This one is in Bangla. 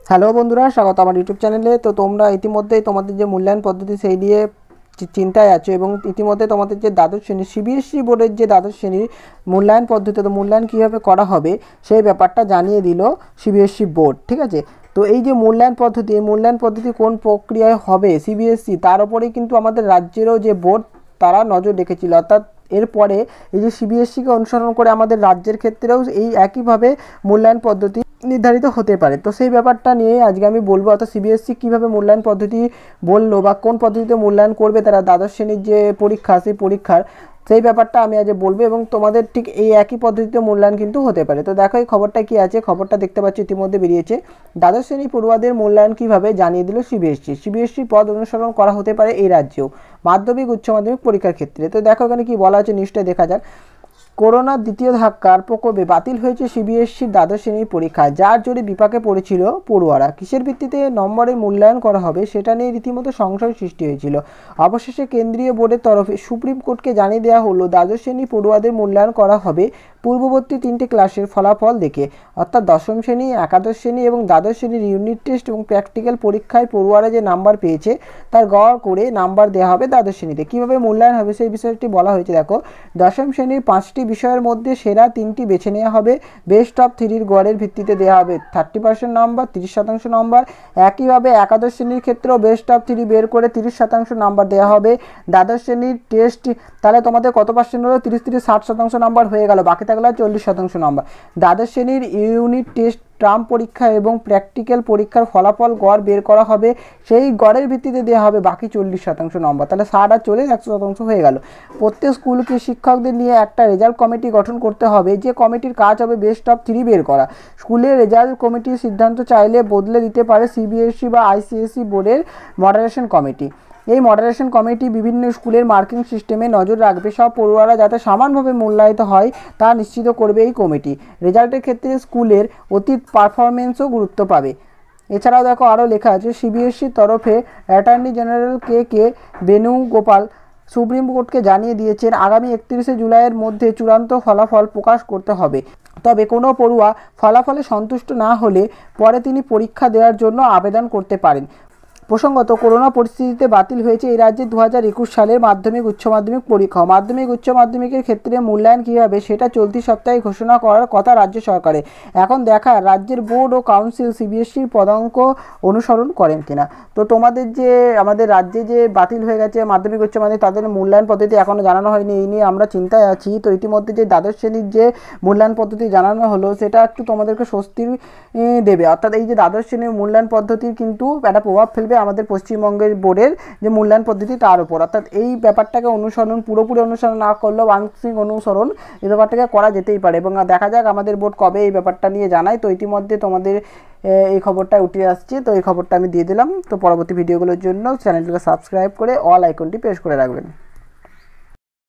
হ্যালো বন্ধুরা, স্বাগত আমার ইউটিউব চ্যানেলে। তো তোমরা ইতিমধ্যেই তোমাদের যে মূল্যায়ন পদ্ধতি সেই নিয়ে চিন্তায় আছো এবং ইতিমধ্যে তোমাদের যে দ্বাদশ শ্রেণী সিবিএসসি বোর্ডের যে দ্বাদশ শ্রেণীর মূল্যায়ন পদ্ধতি, তো মূল্যায়ন কীভাবে করা হবে সেই ব্যাপারটা জানিয়ে দিল সিবিএসসি বোর্ড। ঠিক আছে, তো এই যে মূল্যায়ন পদ্ধতি, এই মূল্যায়ন পদ্ধতি কোন প্রক্রিয়ায় হবে সিবিএসসি, তার উপরেই কিন্তু আমাদের রাজ্যেরও যে বোর্ড তারা নজর রেখেছিল। অর্থাৎ এরপরে এই যে সিবিএসসিকে অনুসরণ করে আমাদের রাজ্যের ক্ষেত্রেও এই একইভাবে মূল্যায়ন পদ্ধতি নির্ধারিত হতে পারে। তো সেই ব্যাপারটা নিয়ে আজকে আমি বলবো, অর্থাৎ সিবিএসসি কীভাবে মূল্যায়ন পদ্ধতি বললো বা কোন পদ্ধতিতে মূল্যায়ন করবে তারা দ্বাদশ শ্রেণীর যে পরীক্ষা, সেই পরীক্ষার সেই ব্যাপারটা আমি আজ বলবো এবং তোমাদের ঠিক এই একই পদ্ধতিতে মূল্যায়ন কিন্তু হতে পারে। তো দেখো এই খবরটা কী আছে, খবরটা দেখতে পাচ্ছি ইতিমধ্যে বেরিয়েছে। দ্বাদশ শ্রেণী পড়ুয়াদের মূল্যায়ন কীভাবে জানিয়ে দিল সিবিএসসি পদ অনুসরণ করা হতে পারে এই রাজ্যেও মাধ্যমিক উচ্চ মাধ্যমিক পরীক্ষার ক্ষেত্রে। তো দেখো এখানে কী বলা আছে, নিশ্চয়ই দেখা যাক। করোনার দ্বিতীয় ধাক্কার প্রকোপে বাতিল হয়েছে সিবিএসসির দ্বাদশ শ্রেণীর পরীক্ষা, যার জোরে বিপাকে পড়েছিল পড়ুয়ারা। কিসের ভিত্তিতে নম্বরের মূল্যায়ন করা হবে সেটা নিয়ে রীতিমতো সংশয় সৃষ্টি হয়েছিল। অবশেষে কেন্দ্রীয় বোর্ডের তরফে সুপ্রিম কোর্টকে জানিয়ে দেওয়া হলো দ্বাদশ শ্রেণীর পড়ুয়াদের মূল্যায়ন করা হবে পূর্ববর্তী 3টে ক্লাসের ফলাফল দেখে, অর্থাৎ দশম শ্রেণী, একাদশ শ্রেণী এবং দ্বাদশ শ্রেণীর ইউনিট টেস্ট এবং প্র্যাকটিক্যাল পরীক্ষায় পড়ুয়ারা যে নাম্বার পেয়েছে তার গড় করে নাম্বার দেওয়া হবে দ্বাদশ শ্রেণীতে। কীভাবে মূল্যায়ন হবে সেই বিষয়টি বলা হয়েছে। দেখো, দশম শ্রেণীর 5টি বিষয়ের মধ্যে সেরা 3টি বেছে নেওয়া হবে। বেস্ট অফ 3-র গড়ের ভিত্তিতে দেওয়া হবে 30% নম্বর, 30% নম্বর। একইভাবে একাদশ শ্রেণীর ক্ষেত্রেও বেস্ট অফ 3 বের করে 30% নাম্বার দেওয়া হবে। দ্বাদশ শ্রেণীর টেস্ট, তাহলে তোমাদের কত পার্সেন্ট হলো, 30-60% নাম্বার হয়ে গেল, বাকি থাকলো 40% নাম্বার। দ্বাদশ শ্রেণীর ইউনিট টেস্ট, টার্ম পরীক্ষা এবং প্র্যাকটিক্যাল পরীক্ষার ফলাফল গড় বের করা হবে, সেই গড়ের ভিত্তিতে দেওয়া হবে বাকি 40% নম্বর। তাহলে 60 আর 40 100% হয়ে গেল। প্রত্যেক স্কুলকে শিক্ষকদের নিয়ে একটা রেজাল্ট কমিটি গঠন করতে হবে, যে কমিটির কাজ হবে বেস্ট অফ 3 বের করা। স্কুলের রেজাল্ট কমিটির সিদ্ধান্ত চাইলে বদলে দিতে পারে সিবিএসসি বা আইসিএসসি বোর্ডের মডারেশন কমিটি। এই মডারেশন কমিটি বিভিন্ন স্কুলের মার্কিং সিস্টেমে নজর রাখবে, সব পড়ুয়ারা যাতে সমানভাবে মূল্যায়িত হয় তা নিশ্চিত করবে এই কমিটি। রেজাল্টের ক্ষেত্রে স্কুলের অতীত পারফরমেন্সও গুরুত্ব পাবে। এছাড়াও দেখো আরও লেখা আছে, সিবিএসসির তরফে অ্যাটর্নি জেনারেল কে বেণুগোপাল সুপ্রিম কোর্টকে জানিয়ে দিয়েছেন আগামী 31শে জুলাইয়ের মধ্যে চূড়ান্ত ফলাফল প্রকাশ করতে হবে। তবে কোনো পড়ুয়া ফলাফলে সন্তুষ্ট না হলে পরে তিনি পরীক্ষা দেওয়ার জন্য আবেদন করতে পারেন। প্রসঙ্গত, করোনা পরিস্থিতিতে বাতিল হয়েছে এই রাজ্যে 2021 সালের মাধ্যমিক উচ্চ মাধ্যমিক পরীক্ষা। মাধ্যমিক উচ্চ মাধ্যমিকের ক্ষেত্রে মূল্যায়ন কী হবে সেটা চলতি সপ্তাহে ঘোষণা করার কথা রাজ্য সরকারের। এখন দেখা রাজ্যের বোর্ড ও কাউন্সিল সিবিএসসির পদাঙ্ক অনুসরণ করেন কিনা। তো তোমাদের যে আমাদের রাজ্যে যে বাতিল হয়ে গেছে মাধ্যমিক উচ্চ মাধ্যমিক, তাদের মূল্যায়ন পদ্ধতি এখনও জানানো হয়নি, এই নিয়ে আমরা চিন্তায় আছি। তো ইতিমধ্যে যে দ্বাদশ শ্রেণীর যে মূল্যায়ন পদ্ধতি জানানো হলো সেটা একটু তোমাদেরকে স্বস্তি দেবে। অর্থাৎ এই যে দ্বাদশ শ্রেণীর মূল্যায়ন পদ্ধতির কিন্তু একটা প্রভাব ফেলবে আমাদের পশ্চিমবঙ্গের বোর্ডের যে মূল্যায়ন পদ্ধতি তার উপর। অর্থাৎ এই ব্যাপারটাকে পুরোপুরি অনুসরণ না করলেও আংশিক অনুসরণ এই ব্যাপারটাকে করা যেতেই পারে এবং দেখা যাক আমাদের বোর্ড কবে এই ব্যাপারটা নিয়ে জানায়। তো ইতিমধ্যে তোমাদের এই খবরটা উঠে আসছে, তো এই খবরটা আমি দিয়ে দিলাম। তো পরবর্তী ভিডিওগুলোর জন্য চ্যানেলটিকে সাবস্ক্রাইব করে অল আইকনটি প্রেস করে রাখবেন।